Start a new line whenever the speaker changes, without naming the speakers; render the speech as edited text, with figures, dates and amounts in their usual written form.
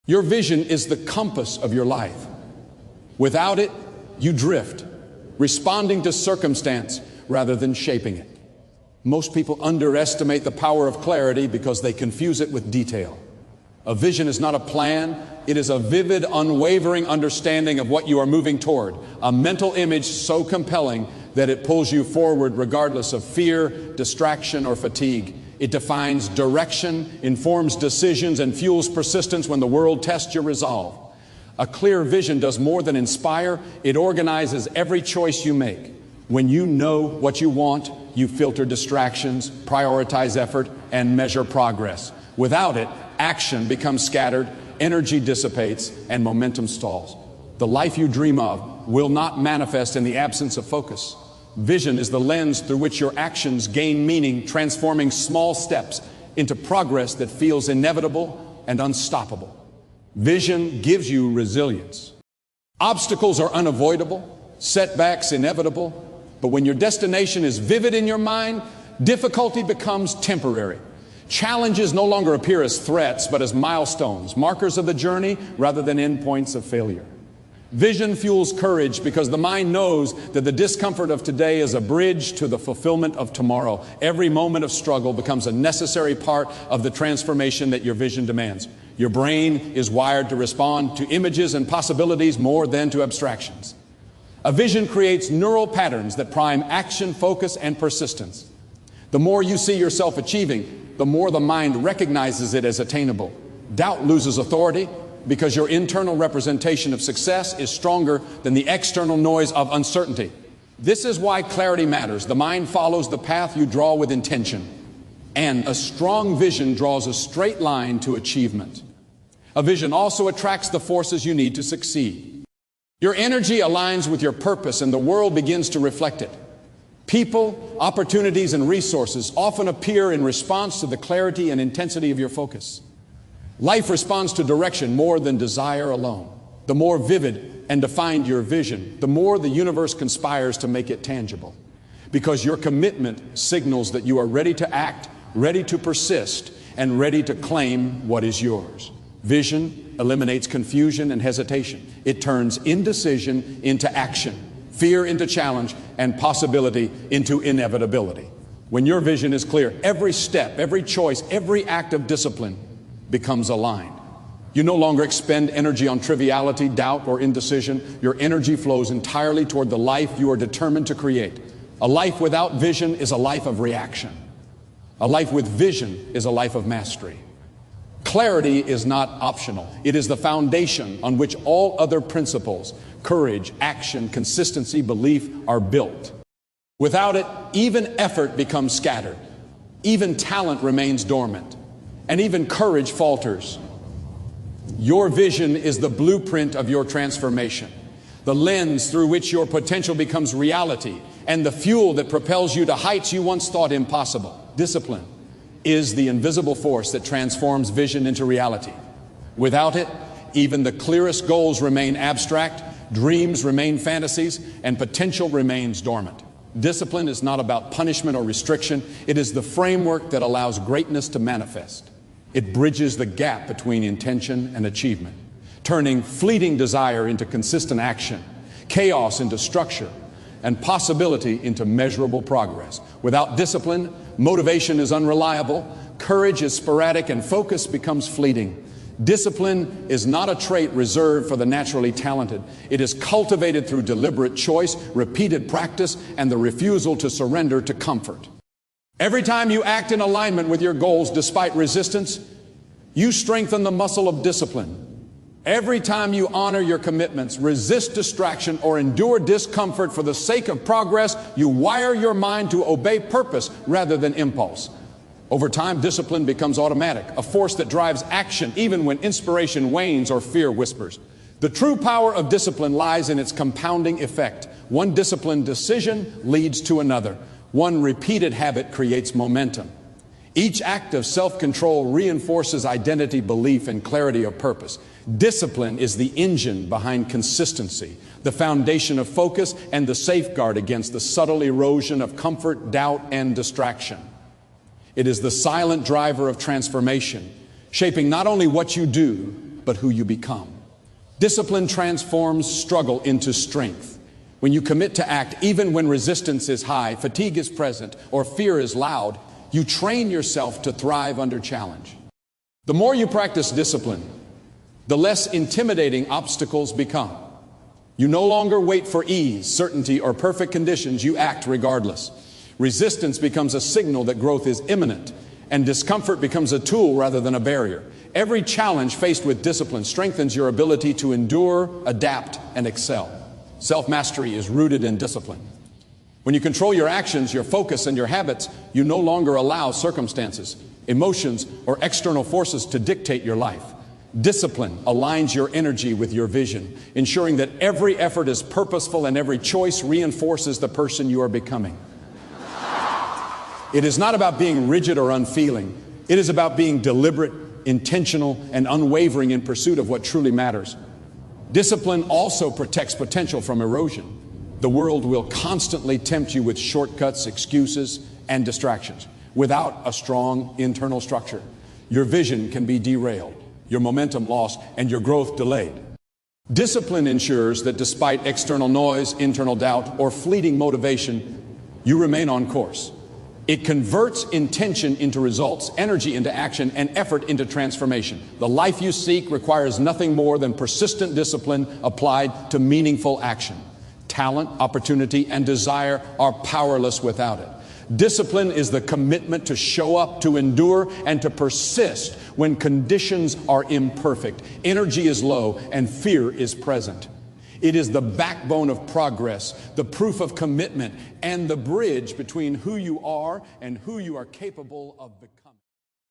Your vision is the compass of your life. Without it, you drift, responding to circumstance rather than shaping it. Most people underestimate the power of clarity because they confuse it with detail. A vision is not a plan, it is a vivid, unwavering understanding of what you are moving toward, a mental image so compelling that it pulls you forward regardless of fear, distraction, or fatigue. It defines direction, informs decisions, and fuels persistence when the world tests your resolve. A clear vision does more than inspire, it organizes every choice you make. When you know what you want, you filter distractions, prioritize effort, and measure progress. Without it, action becomes scattered, energy dissipates, and momentum stalls. The life you dream of will not manifest in the absence of focus. Vision is the lens through which your actions gain meaning, transforming small steps into progress that feels inevitable and unstoppable. Vision gives you resilience. Obstacles are unavoidable, setbacks inevitable, but when your destination is vivid in your mind, difficulty becomes temporary. Challenges no longer appear as threats, but as milestones, markers of the journey rather than endpoints of failure. Vision fuels courage because the mind knows that the discomfort of today is a bridge to the fulfillment of tomorrow. Every moment of struggle becomes a necessary part of the transformation that your vision demands. Your brain is wired to respond to images and possibilities more than to abstractions. A vision creates neural patterns that prime action, focus, and persistence. The more you see yourself achieving, the more the mind recognizes it as attainable. Doubt loses authority because your internal representation of success is stronger than the external noise of uncertainty. This is why clarity matters. The mind follows the path you draw with intention, and a strong vision draws a straight line to achievement. A vision also attracts the forces you need to succeed. Your energy aligns with your purpose, and the world begins to reflect it. People, opportunities, and resources often appear in response to the clarity and intensity of your focus. Life responds to direction more than desire alone. The more vivid and defined your vision, the more the universe conspires to make it tangible. Because your commitment signals that you are ready to act, ready to persist, and ready to claim what is yours. Vision eliminates confusion and hesitation. It turns indecision into action, fear into challenge, and possibility into inevitability. When your vision is clear, every step, every choice, every act of discipline becomes aligned. You no longer expend energy on triviality, doubt, or indecision. Your energy flows entirely toward the life you are determined to create. A life without vision is a life of reaction. A life with vision is a life of mastery. Clarity is not optional. It is the foundation on which all other principles, courage, action, consistency, belief, are built. Without it, even effort becomes scattered. Even talent remains dormant. And even courage falters. Your vision is the blueprint of your transformation, the lens through which your potential becomes reality, and the fuel that propels you to heights you once thought impossible. Discipline is the invisible force that transforms vision into reality. Without it, even the clearest goals remain abstract, dreams remain fantasies, and potential remains dormant. Discipline is not about punishment or restriction. It is the framework that allows greatness to manifest. It bridges the gap between intention and achievement, turning fleeting desire into consistent action, chaos into structure, and possibility into measurable progress. Without discipline, motivation is unreliable, courage is sporadic, and focus becomes fleeting. Discipline is not a trait reserved for the naturally talented. It is cultivated through deliberate choice, repeated practice, and the refusal to surrender to comfort. Every time you act in alignment with your goals despite resistance, you strengthen the muscle of discipline. Every time you honor your commitments, resist distraction, or endure discomfort for the sake of progress, you wire your mind to obey purpose rather than impulse. Over time, discipline becomes automatic, a force that drives action even when inspiration wanes or fear whispers. The true power of discipline lies in its compounding effect. One disciplined decision leads to another. One repeated habit creates momentum. Each act of self-control reinforces identity, belief, and clarity of purpose. Discipline is the engine behind consistency, the foundation of focus, and the safeguard against the subtle erosion of comfort, doubt, and distraction. It is the silent driver of transformation, shaping not only what you do, but who you become. Discipline transforms struggle into strength. When you commit to act, even when resistance is high, fatigue is present, or fear is loud, you train yourself to thrive under challenge. The more you practice discipline, the less intimidating obstacles become. You no longer wait for ease, certainty, or perfect conditions. You act regardless. Resistance becomes a signal that growth is imminent, and discomfort becomes a tool rather than a barrier. Every challenge faced with discipline strengthens your ability to endure, adapt, and excel. Self-mastery is rooted in discipline. When you control your actions, your focus, and your habits, you no longer allow circumstances, emotions, or external forces to dictate your life. Discipline aligns your energy with your vision, ensuring that every effort is purposeful and every choice reinforces the person you are becoming. It is not about being rigid or unfeeling. It is about being deliberate, intentional, and unwavering in pursuit of what truly matters. Discipline also protects potential from erosion. The world will constantly tempt you with shortcuts, excuses, and distractions. Without a strong internal structure, your vision can be derailed, your momentum lost, and your growth delayed. Discipline ensures that despite external noise, internal doubt, or fleeting motivation, you remain on course. It converts intention into results, energy into action, and effort into transformation. The life you seek requires nothing more than persistent discipline applied to meaningful action. Talent, opportunity, and desire are powerless without it. Discipline is the commitment to show up, to endure, and to persist when conditions are imperfect, energy is low, and fear is present. It is the backbone of progress, the proof of commitment, and the bridge between who you are and who you are capable of becoming.